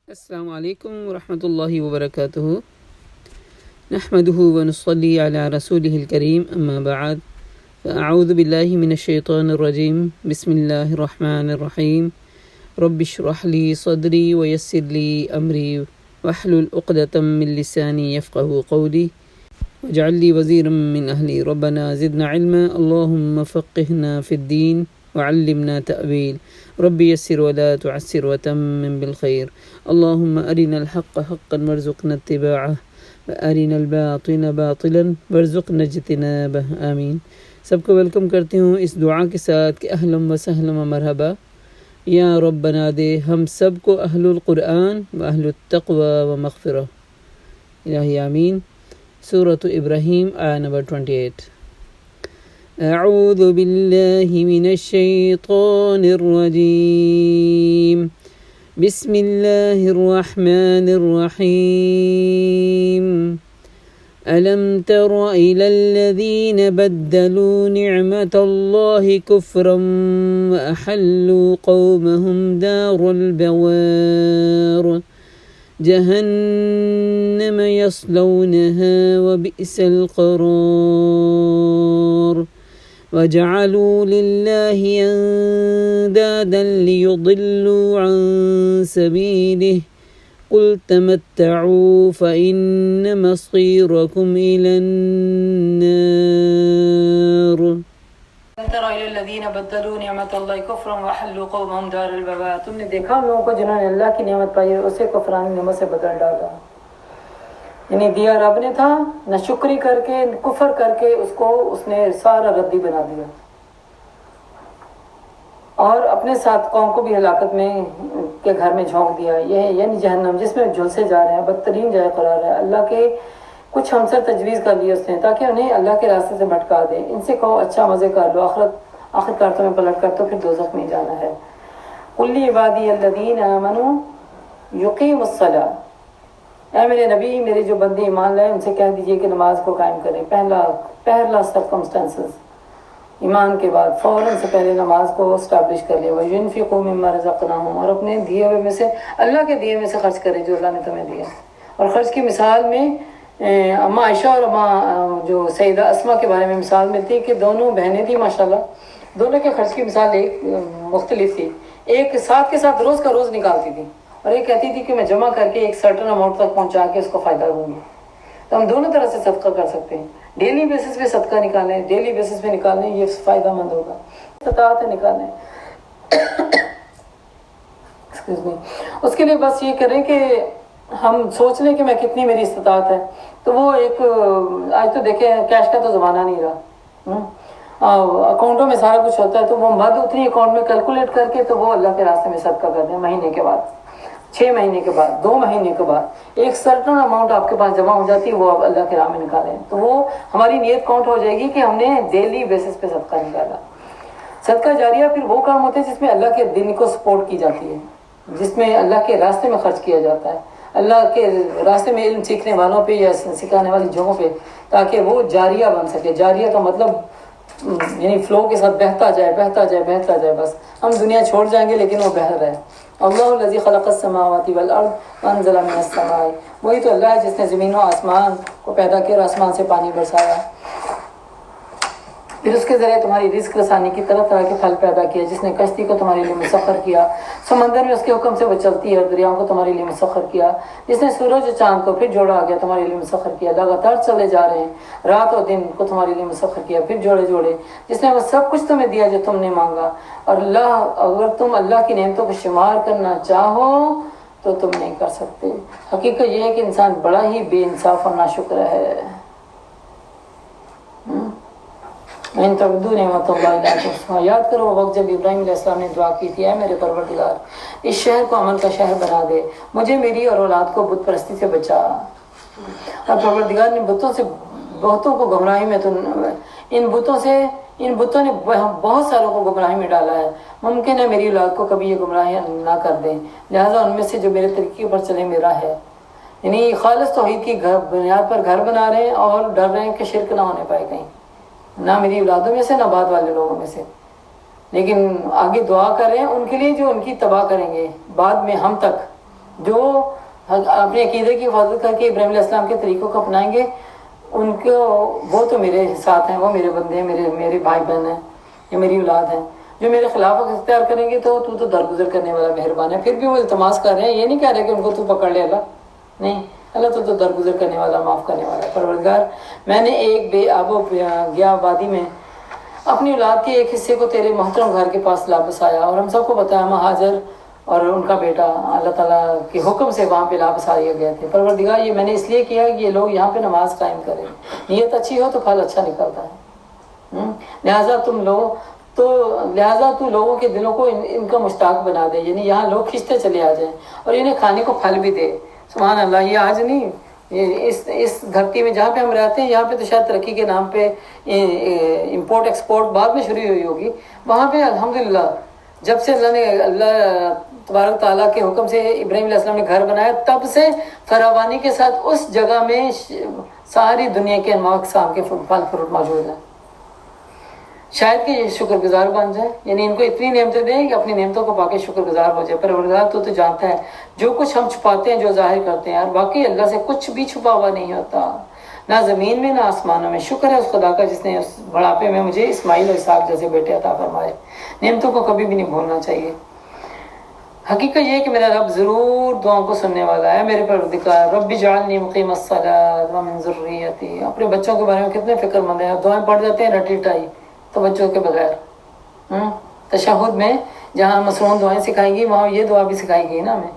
السلام علیکم ورحمۃ اللہ وبرکاتہ نحمده ونصلی علی رسوله الکریم اما بعد فاعوذ باللہ من الشیطان الرجیم بسم اللہ الرحمن الرحیم رب اشرح لی صدری ویسر لی امری واحلل عقدۃ من لسانی یفقهوا قولی واجعل لی وزیرا من اہلی ربنا زدنا علما اللہم فقہنا فی الدین وعلمنا تأویل رب یسر ولا تعسر وتمم بالخیر اللہم ارنا الحق حقا وارزقنا اتباعہ وارنا الباطل باطلا وارزقنا اجتنابہ آمین۔ سب کو ویلکم کرتی ہوں اس دعا کے ساتھ کہ اہلا و سہلا و مرحبا، یا رب بنا دے ہم سب کو اہل القرآن و اہل التقوی و مغفرہ، الہی آمین۔ سورۃ ابراہیم آیہ نمبر 28۔ اعوذ باللہ من الشیطان الرجیم بسم اللہ الرحمن الرحیم ألم تر إلى الذين بدلوا نعمة الله كفرا وأحلوا قومهم دار البوار جهنم يصلونها وبئس القرار وجعلوا لله أندادا ليضلوا عن سبيله قل تمتعوا فإن مصيركم إلى النار ترى إلى الذين بدلوا نعمة الله كفرا وحلوا قومهم دار البوار۔ تم نے دیکھا ان لوگوں کو جنہوں نے اللہ کی نعمت پائی اسے کفران نعمت سے بدل ڈالا، یعنی دیا رب نے تھا، نہ شکری کر کے کفر کر کے اس نے سارا ردی بنا دیا، اور اپنے ساتھ قوم کو بھی ہلاکت میں کے گھر میں جھونک دیا۔ یہ یعنی جہنم جس میں جھلسے جا رہے ہیں، بدترین جائے قرار ہے۔ اللہ کے کچھ ہم سے تجویز کر لی اس نے تاکہ انہیں اللہ کے راستے سے بھٹکا دے۔ ان سے کہو اچھا مزے کر لو، آخرکار تمہیں پلٹ کر تو پھر دوزخ میں جانا ہے۔ قل عبادی الذین آمنوا یقیموا الصلاۃ، اے میرے نبی میرے جو بندے ایمان لائے ان سے کہہ دیجئے کہ نماز کو قائم کریں۔ پہلا سرکمسٹانسز، ایمان کے بعد فوراً سے پہلے نماز کو اسٹیبلش کر لیں۔ وَيُنْفِقُوا مِمَّا رَزَقْنَاهُمْ، اور اپنے دیے ہوئے میں سے اللہ کے دیے میں سے خرچ کریں جو اللہ نے تمہیں دیا۔ اور خرچ کی مثال میں اماں عائشہ اور اماں جو سیدہ اسما کے بارے میں مثال ملتی ہے کہ دونوں بہنیں تھیں ماشاءاللہ، دونوں کے خرچ کی مثال ایک مختلف تھی۔ ایک ساتھ کے ساتھ روز کا روز نکالتی تھی، اور ایک کہتی تھی کہ میں جمع کر کے ایک سرٹن اماؤنٹ تک پہنچا کے اس کو فائدہ دوں گی۔ تو ہم دونوں طرح سے صدقہ کر سکتے ہیں، ڈیلی بیسس پہ صدقہ نکالیں، ڈیلی بیسس پہ نکالیں، یہ فائدہ مند ہوگا۔ استطاعت ہے نکالیں اس کے لیے بس یہ کریں کہ ہم سوچ لیں کہ میں کتنی میری استطاعت ہے۔ تو وہ ایک آج تو دیکھیں کیش کا تو زمانہ نہیں رہا، اکاؤنٹوں میں سارا کچھ ہوتا ہے، تو وہ مد اتنی اکاؤنٹ میں کیلکولیٹ کر کے تو وہ اللہ کے راستے میں صدقہ کر دیں۔ مہینے کے بعد، 6 مہینے کے بعد، 2 مہینے کے بعد ایک سرٹن اماؤنٹ آپ کے پاس جمع ہو جاتی ہے، وہ آپ اللہ کے راہ میں نکالیں تو وہ ہماری نیت کاؤنٹ ہو جائے گی کہ ہم نے ڈیلی بیسس پہ صدقہ نکالا۔ صدقہ جاریہ پھر وہ کام ہوتے ہیں جس میں اللہ کے دین کو سپورٹ کی جاتی ہے، جس میں اللہ کے راستے میں خرچ کیا جاتا ہے، اللہ کے راستے میں علم سیکھنے والوں پہ یا سکھانے والی جگہوں پہ، تاکہ وہ جاریہ بن سکے۔ جاریہ کا مطلب یعنی فلو کے ساتھ بہتا جائے بہتا جائے بہتا جائے، بس ہم دنیا چھوڑ جائیں گے لیکن وہ بہہ رہے۔ اللہ الذی خلق السماوات والارض وانزل من السماء، وہی تو اللہ ہے جس نے زمین و آسمان کو پیدا کیا اور آسمان سے پانی برسایا، پھر اس کے ذریعے تمہاری رزق رسانی کی طرح طرح کے پھل پیدا کیا، جس نے کشتی کو تمہارے لیے مسخر کیا، سمندر میں اس کے حکم سے وہ چلتی ہے، اور دریاؤں کو تمہارے لیے مسخر کیا، جس نے سورج و چاند کو پھر جوڑا گیا تمہارے لیے مسخر کیا، لگاتار چلے جا رہے ہیں، رات اور دن کو تمہارے لیے مسخر کیا، پھر جوڑے، جس نے وہ سب کچھ تمہیں دیا جو تم نے مانگا۔ اور اللہ، اگر تم اللہ کی نعمتوں کو شمار کرنا چاہو تو تم نہیں کر سکتے۔ حقیقت یہ ہے کہ انسان بڑا ہی بے انصاف اور ناشکر ہے۔ ان تعدوا نعمت اللہ لا تحصوها، یاد کرو وقت جب ابراہیم علیہ السلام نے دعا کی تھی، اے میرے پروردگار اس شہر کو امن کا شہر بنا دے، مجھے میری اور اولاد کو بت پرستی سے بچا۔ اور پروردگار نے بہتوں کو گمراہی میں، تو ان بتوں نے بہت ساروں کو گمراہی میں ڈالا ہے، ممکن ہے میری اولاد کو کبھی یہ گمراہیاں نہ کر دیں، لہٰذا ان میں سے جو میرے طریقے پر چلے میرا ہے۔ یعنی خالص توحید کی بنیاد پر گھر بنا رہے ہیں اور ڈر رہے ہیں کہ شرک نہ ہونے پائے کہیں، نہ میری اولادوں میں سے نہ بعد والے لوگوں میں سے، لیکن آگے دعا کر رہے ہیں ان کے لیے جو ان کی تباہ کریں گے بعد میں ہم تک، جو اپنے عقیدے کی حفاظت کر کے ابراہیم علیہ السلام کے طریقوں کو اپنائیں گے، ان کو وہ تو میرے ساتھ ہیں، وہ میرے بندے ہیں، میرے بھائی بہن ہیں، یہ میری اولاد ہیں۔ جو میرے خلاف اختیار کریں گے تو درگزر کرنے والا مہربان ہے۔ پھر بھی وہ التماس کر رہے ہیں، یہ نہیں کہہ رہے کہ ان کو تو پکڑ لے اللہ، نہیں، اللہ تو درگزر کرنے والا، معاف کرنے والا ہے۔ پروردگار، میں نے ایک بے آب و گیا وادی میں اپنی اولاد کے ایک حصے کو تیرے محترم گھر کے پاس لا بسایا، اور ہم سب کو بتایا ہاجر اور ان کا بیٹا اللہ تعالیٰ کے حکم سے وہاں پہ لا بسائے گئے تھے۔ پروردگار، یہ میں نے اس لیے کیا کہ یہ لوگ یہاں پہ نماز قائم کریں، نیت اچھی ہو تو پھل اچھا نکلتا ہے۔ لہٰذا تو لوگوں کے دلوں کو ان کا مشتاق بنا دے، یعنی یہاں لوگ کھنچتے چلے آ جائیں اور انہیں کھانے کو پھل بھی دے۔ سبحان اللہ، یہ آج نہیں، اس دھرتی میں جہاں پہ ہم رہتے ہیں، یہاں پہ تو شاید ترقی کے نام پہ امپورٹ ایکسپورٹ بعد میں شروع ہوئی ہوگی، وہاں پہ الحمدللہ جب سے اللہ تبارک تعالیٰ کے حکم سے ابراہیم علیہ السلام نے گھر بنایا، تب سے فراوانی کے ساتھ اس جگہ میں ساری دنیا کے انواع اقسام کے پھل فروٹ موجود ہیں۔ شاید کہ یہ شکر گزار بن جائے، یعنی ان کو اتنی نعمتیں دیں کہ اپنی نعمتوں کو پا کے شکر گزار ہو جائے۔ پروردگار تو جانتا ہے جو کچھ ہم چھپاتے ہیں، جو ظاہر کرتے ہیں، اور باقی اللہ سے کچھ بھی چھپا ہوا نہیں ہوتا، نہ زمین میں نہ آسمانوں میں۔ شکر ہے اس خدا کا جس نے اس بڑھاپے میں مجھے اسماعیل اور اسحاق جیسے بیٹے عطا فرمائے۔ نعمتوں کو کبھی بھی نہیں بھولنا چاہیے۔ حقیقت یہ ہے کہ میرا رب ضرور دعاؤں کو سننے والا ہے۔ میرے پروردگار، رب اجعلنی مقیم الصلاۃ ومن ذریتی، اپنے بچوں کے بارے میں کتنے فکر مند ہیں، دعائیں پڑھ جاتے ہیں رٹی ٹائی توجہ کے بغیر۔ تشہد میں جہاں مصنون دعائیں سکھائیں گی، وہاں یہ دعا بھی سکھائی گئی نا ہمیں،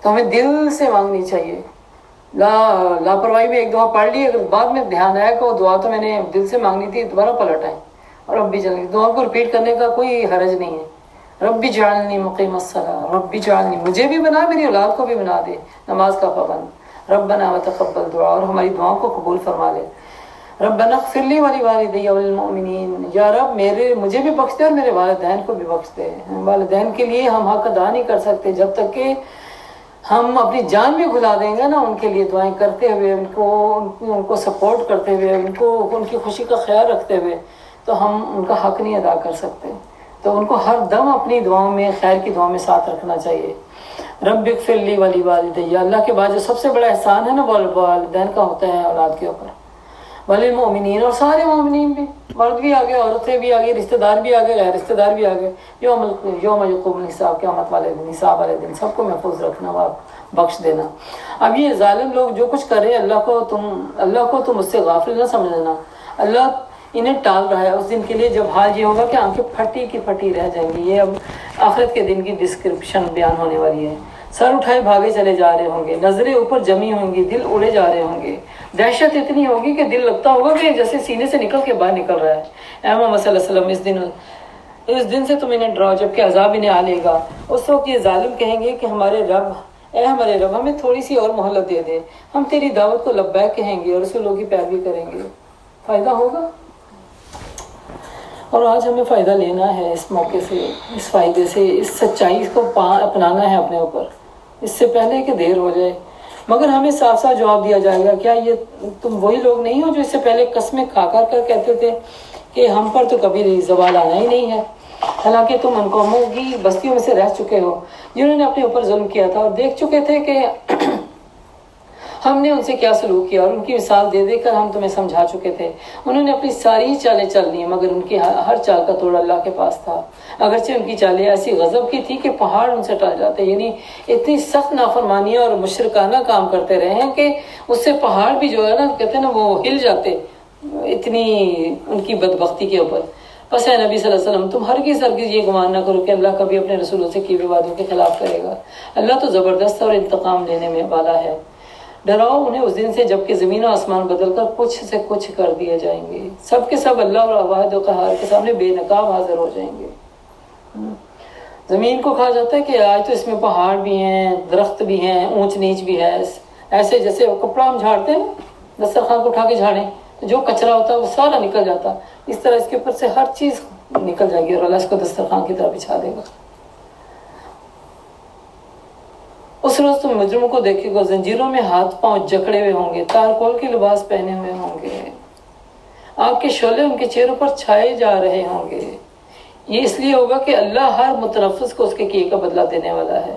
تو ہمیں دل سے مانگنی چاہیے۔ لاپرواہی میں ایک دعا پڑھ لی، اگر بعد میں دھیان آیا کہ وہ دعا تو میں نے دل سے مانگنی تھی، دوبارہ پلٹ آئیں اور رب اجعلنی، دعا کو رپیٹ کرنے کا کوئی حرج نہیں ہے۔ رب اجعلنی مقیم الصلاۃ، رب اجعلنی، مجھے بھی بنا، میری اولاد کو بھی بنا دے نماز کا پابند۔ ربنا وتقبل دعا، اور ہماری دعاؤں کو قبول فرما لے۔ ربنا اغفر لی ولوالدی وللمؤمنین، یا رب مجھے بھی بخش دے اور میرے والدین کو بھی بخش دے۔ والدین کے لیے ہم حق ادا نہیں کر سکتے جب تک کہ ہم اپنی جان بھی کھلا دیں گے نا، ان کے لیے دعائیں کرتے ہوئے، ان کو سپورٹ کرتے ہوئے، ان کی خوشی کا خیال رکھتے ہوئے، تو ہم ان کا حق نہیں ادا کر سکتے۔ تو ان کو ہر دم اپنی دعاؤں میں، خیر کی دعاؤں میں ساتھ رکھنا چاہیے۔ رب اغفر لی ولوالدی، اللہ کے بعد جو سب سے بڑا احسان ہے نا والدین کا ہوتا ہے اولاد کے اوپر۔ وللمؤمنین، اور سارے مومنین بھی، مرد بھی آگے، عورتیں بھی آگے، رشتہ دار بھی آگے، غیر رشتہ دار بھی آگے، یوم یقوم الحساب، قیامت والے دن، حساب والے دن، سب کو محفوظ رکھنا، بخش دینا۔ اب یہ ظالم لوگ جو کچھ کر رہے ہیں، اللہ کو تم اس سے غافل نہ سمجھنا۔ اللہ انہیں ٹال رہا ہے اس دن کے لیے جب حال یہ ہوگا کہ آنکھیں پھٹی کی پھٹی رہ جائیں گی۔ یہ اب آخرت کے دن کی ڈسکرپشن بیان ہونے والی ہے۔ سر اٹھائے بھاگے چلے جا رہے ہوں گے، نظریں اوپر جمی ہوں گی، دل اڑے جا رہے ہوں گے، دہشت اتنی ہوگی کہ دل لگتا ہوگا کہ جیسے سینے سے نکل کے باہر نکل رہا ہے۔ اے محمد صلی اللہ علیہ وسلم، اس دن سے تم انہیں ڈراؤ جبکہ عذاب انہیں آ لے گا۔ اس وقت یہ ظالم کہیں گے کہ ہمارے رب ہمیں تھوڑی سی اور مہلت دے دے، ہم تیری دعوت کو لبیک کہیں گے اور رسولوں کی پیروی کریں گے، فائدہ ہوگا۔ اور آج ہمیں فائدہ لینا ہے اس موقع سے، اس فائدے سے، اس سچائی کو اپنانا ہے اپنے اوپر، اس سے پہلے کہ دیر ہو جائے۔ مگر ہمیں صاف صاف جواب دیا جائے گا، کیا یہ تم وہی لوگ نہیں ہو جو اس سے پہلے قسمیں کھا کر کہتے تھے کہ ہم پر تو کبھی زوال آنا ہی نہیں ہے، حالانکہ تم ان قوموں کی بستیوں میں سے رہ چکے ہو جنہوں نے اپنے اوپر ظلم کیا تھا، اور دیکھ چکے تھے کہ ہم نے ان سے کیا سلوک کیا، اور ان کی مثال دے دے کر ہم تمہیں سمجھا چکے تھے۔ انہوں نے اپنی ساری چالیں چل لی، مگر ان کی ہر چال کا توڑ اللہ کے پاس تھا، اگرچہ ان کی چالیں ایسی غضب کی تھی کہ پہاڑ ان سے ٹل جاتے، یعنی اتنی سخت نافرمانیاں اور مشرکانہ کام کرتے رہے ہیں کہ اس سے پہاڑ بھی جو ہے نا، کہتے ہیں نا، وہ ہل جاتے، اتنی ان کی بدبختی کے اوپر۔ بس اے نبی صلی اللہ علیہ وسلم، تم ہرگز یہ گمان نہ کرو کہ اللہ کبھی اپنے رسولوں سے کیے ہوئے وعدوں کے خلاف کرے گا۔ اللہ تو زبردست اور انتقام لینے میں والا ہے۔ ڈراؤ انہیں اس دن سے جب کہ زمین و آسمان بدل کر کچھ سے کچھ کر دیے جائیں گے، سب کے سب اللہ اور واحد و قہار کے سامنے بے نقاب حاضر ہو جائیں گے۔ زمین کو کہا جاتا ہے کہ آج تو اس میں پہاڑ بھی ہیں، درخت بھی ہیں، اونچ نیچ بھی ہے، ایسے جیسے کپڑا ہم جھاڑتے ہیں نا، دسترخوان کو اٹھا کے جھاڑیں تو جو کچرا ہوتا ہے وہ سارا نکل جاتا، اس طرح اس کے اوپر سے ہر چیز نکل جائے گی اور اللہ اس کو دسترخوان کی طرح بچھا دے گا۔ اس روز تم مجرموں کو دیکھے گا، زنجیروں میں ہاتھ پاؤں جکڑے ہوئے ہوں گے، تارکول کے لباس پہنے ہوئے ہوں گے، آگ کے شعلے ان کے چہروں پر چھائے جا رہے ہوں گے۔ یہ اس لیے ہوگا کہ اللہ ہر متنفس کو اس کے کیے کا بدلہ دینے والا ہے۔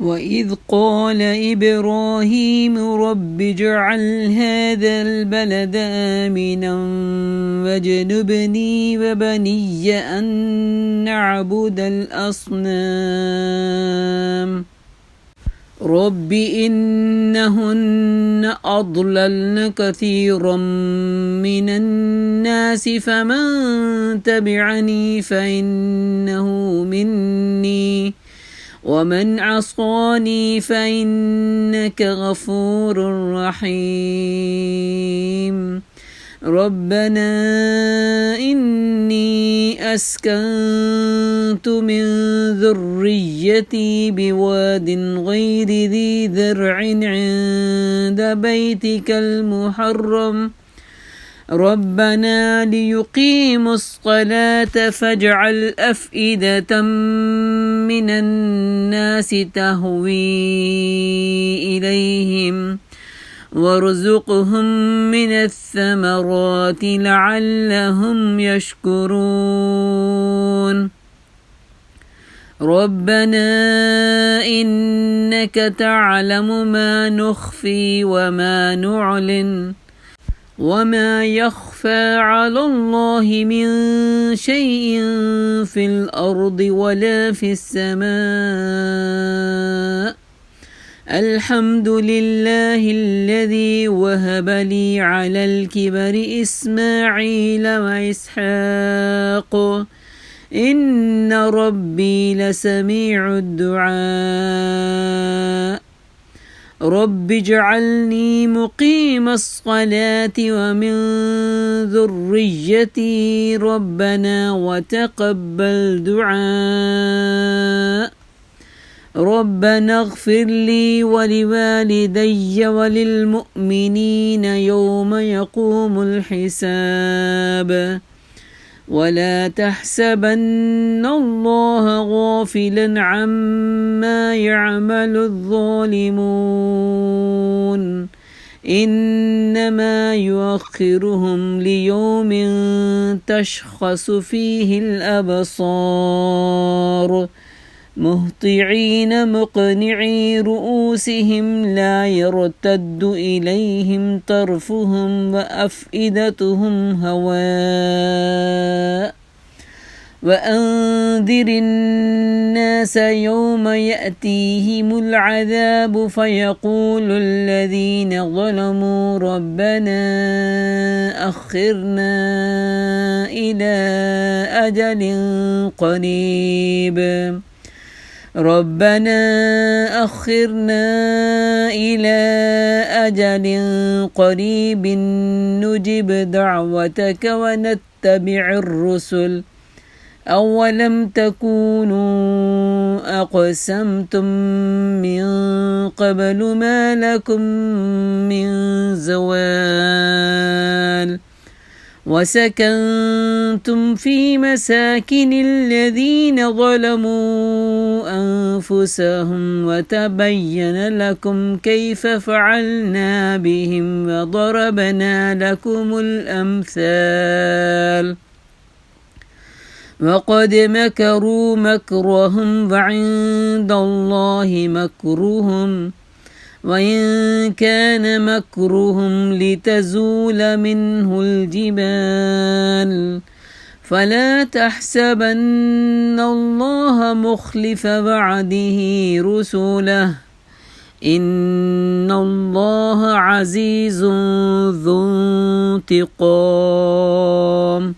وإذ قال إبراهيم رب اجعل هذا البلد آمنا واجنبني وبني أن نعبد الأصنام رب إنهن أضللن كثيرا من الناس فمن تبعني فإنه مني ومن عصاني فإنك غفور رحيم ربنا إني أسكنت من ذريتي بواد غير ذي ذرع عند بيتك المحرم ربنا ليقيموا الصلاة فاجعل أفئدة من الناس تهوي إليهم وارزقهم من الثمرات لعلهم يشكرون ربنا إنك تعلم ما نخفي وما نعلن وما يخفى على الله من شيء في الأرض ولا في السماء الحمد لله الذي وهب لي على الكبر إسماعيل وإسحاق إن ربي لسميع الدعاء رب اجعلني مقيم الصلاة ومن ذريتي ربنا وتقبل دعاء ربنا اغفر لي ولوالدي وللمؤمنين يوم يقوم الحساب ولا تحسبن الله غافلا عما يعمل الظالمون إنما يؤخرهم ليوم تشخص فيه الأبصار مهطعين مقنعي رؤوسهم لا يرتد إليهم طرفهم وأفئدتهم هواء وأنذر الناس يوم يأتيهم العذاب فيقول الذين ظلموا ربنا أخرنا إلى أجل قريب ربنا أخرنا إلى أجل قريب نجب دعوتك ونتبع الرسل أولم تكونوا أقسمتم من قبل ما لكم من زوال وسكنتم في مساكن الذين ظلموا أنفسهم وتبين لكم كيف فعلنا بهم وضربنا لكم الأمثال وقد مكروا مكرهم وعند الله مكرهم وإن كان مكرهم لتزول منه الجبال فلا تحسبن الله مخلف وعده رسله إن الله عزيز ذو انتقام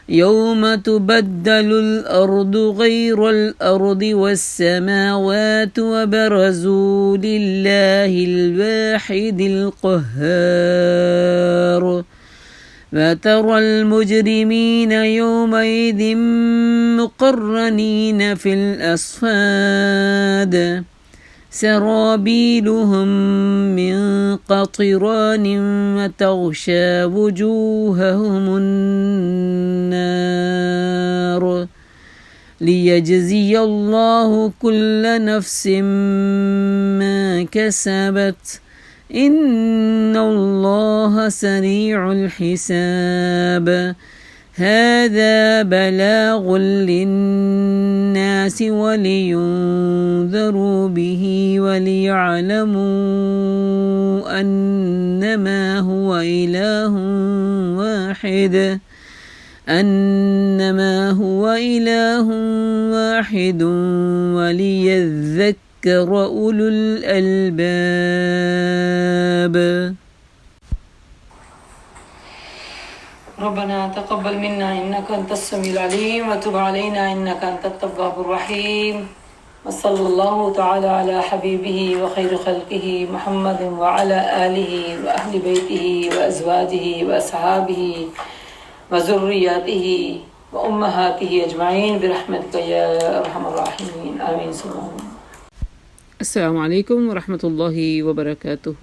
يوم تبدل الأرض غير الأرض والسماوات وبرزوا لله الواحد القهار وترى المجرمين يومئذ مقرنين في الأصفاد سرابيلهم من قطران وتغشى وجوههم النار ليجزي الله كل نفس ما كسبت إن الله سريع الحساب هذا بلاغ للناس ولينذروا به وليعلموا أنما هو إله واحد وليذكر أولو الألباب. ربنا تقبل منا إنك أنت السميع العليم وتب علينا إنك أنت التواب الرحيم وصلى الله تعالى على حبيبه وخير خلقه محمد وعلى آله وأهل بيته وأزواجه وأصحابه وذرياته وأمهاته أجمعين برحمتك يا أرحم الراحمين آمين. السلام عليكم ورحمة الله وبركاته.